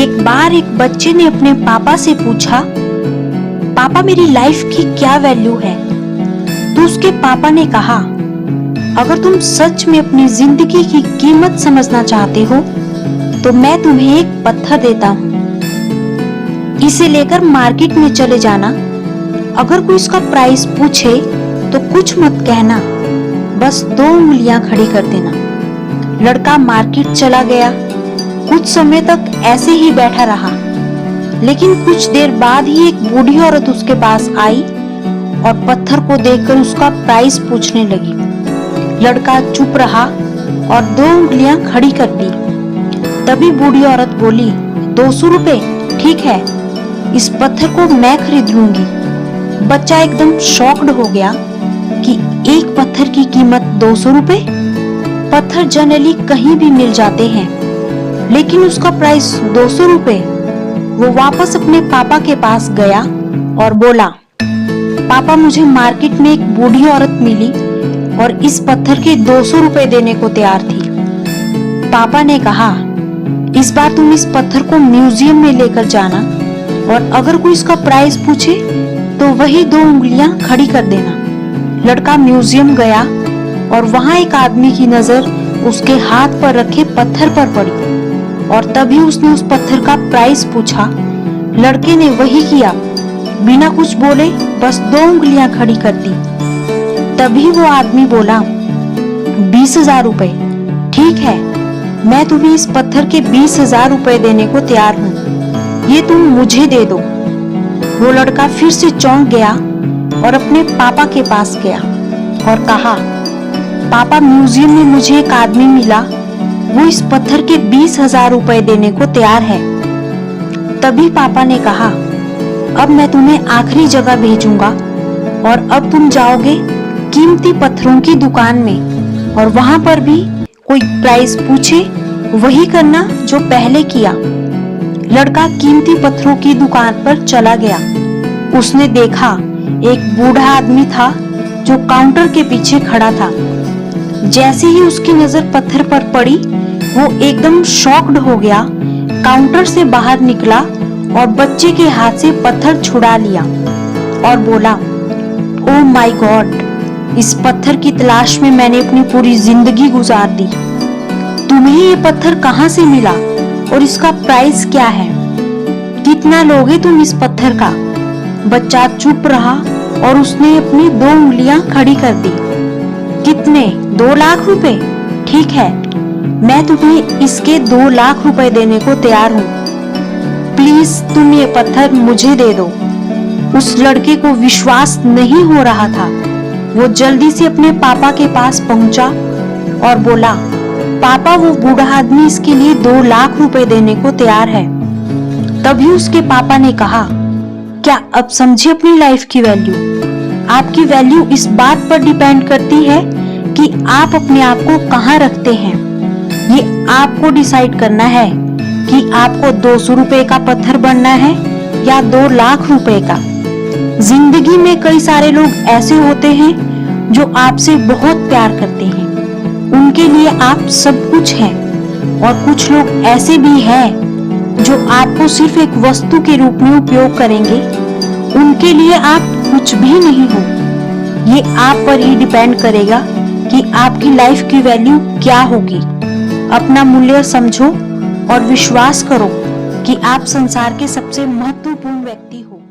एक बार एक बच्चे ने अपने पापा से पूछा, पापा मेरी लाइफ की क्या वैल्यू है? तो उसके पापा ने कहा, अगर तुम सच में अपनी जिंदगी की कीमत समझना चाहते हो तो मैं तुम्हें एक पत्थर देता हूँ। इसे लेकर मार्केट में चले जाना। अगर कोई इसका प्राइस पूछे तो कुछ मत कहना, बस 2 उंगलियां खड़ी कर देना। लड़का मार्केट चला गया। कुछ समय तक ऐसे ही बैठा रहा, लेकिन कुछ देर बाद ही एक बूढ़ी औरत उसके पास आई और पत्थर को देखकर उसका प्राइस पूछने लगी। लड़का चुप रहा और 2 उंगलियां खड़ी कर दी। तभी बूढ़ी औरत बोली, 200 रुपए? ठीक है, इस पत्थर को मैं खरीद लूंगी। बच्चा एकदम शॉक्ड हो गया कि एक पत्थर की कीमत 200 रुपए? पत्थर जनरली कहीं भी मिल जाते हैं, लेकिन उसका प्राइस 200 रुपए। वो वापस अपने पापा के पास गया और बोला, पापा मुझे मार्केट में एक बूढ़ी औरत मिली और इस पत्थर के 200 रुपए देने को तैयार थी। पापा ने कहा, इस बार तुम इस पत्थर को म्यूजियम में लेकर जाना और अगर कोई इसका प्राइस पूछे तो वही 2 उंगलियां खड़ी कर देना। लड़का म्यूजियम गया और वहां एक आदमी की नजर उसके हाथ पर रखे पत्थर पर पड़ी और तभी उसने उस पत्थर का प्राइस पूछा। लड़के ने वही किया, बिना कुछ बोले बस 2 उंगलियां खड़ी कर दी। तभी वो आदमी बोला, 20,000 रुपए? ठीक है, मैं तुम्हें इस पत्थर के 20,000 रुपए देने को तैयार हूँ, ये तुम मुझे दे दो। वो लड़का फिर से चौंक गया और अपने पापा के पास गया और कहा, पापा म्यूजियम में मुझे एक आदमी मिला, वो इस पत्थर के 20,000 रुपए देने को तैयार है। तभी पापा ने कहा, अब मैं तुम्हें आखिरी जगह भेजूंगा और अब तुम जाओगे कीमती पत्थरों की दुकान में और वहां पर भी कोई प्राइस पूछे वही करना जो पहले किया। लड़का कीमती पत्थरों की दुकान पर चला गया। उसने देखा एक बूढ़ा आदमी था जो काउंटर के पीछे खड़ा था। जैसे ही उसकी नजर पत्थर पर पड़ी, वो एकदम शॉक्ड हो गया, काउंटर से बाहर निकला और बच्चे के हाथ से पत्थर छुड़ा लिया और बोला, ओह माय गॉड, इस पत्थर की तलाश में मैंने अपनी पूरी जिंदगी गुजार दी। तुम्हें ये पत्थर कहाँ से मिला और इसका प्राइस क्या है? कितना लोगे तुम इस पत्थर का? बच्चा चुप रहा और उसने अपनी 2 उंगलियां खड़ी कर दी। कितने? 2 लाख रुपए? ठीक है, मैं तुम्हें इसके 2 लाख रुपए देने को तैयार हूँ। प्लीज तुम ये पत्थर मुझे दे दो। उस लड़के को विश्वास नहीं हो रहा था। वो जल्दी से अपने पापा के पास पहुंचा और बोला, पापा वो बूढ़ा आदमी इसके लिए 2 लाख रुपए देने को तैयार है। तभी उसके पापा ने कहा, क्या अब समझे अपनी लाइफ की वैल्यू? आपकी वैल्यू इस बात पर डिपेंड करती है कि आप अपने आप को कहाँ रखते हैं। ये आपको डिसाइड करना है कि आपको 200 रुपए का पत्थर बनना है या 2 लाख रुपए का। जिंदगी में कई सारे लोग ऐसे होते हैं जो आपसे बहुत प्यार करते हैं, उनके लिए आप सब कुछ हैं, और कुछ लोग ऐसे भी हैं जो आपको सिर्फ एक वस्तु के रूप में उपयोग करेंगे, उनके लिए आप कुछ भी नहीं हो। ये आप पर ही डिपेंड करेगा कि आपकी लाइफ की वैल्यू क्या होगी। अपना मूल्य समझो और विश्वास करो कि आप संसार के सबसे महत्वपूर्ण व्यक्ति हो।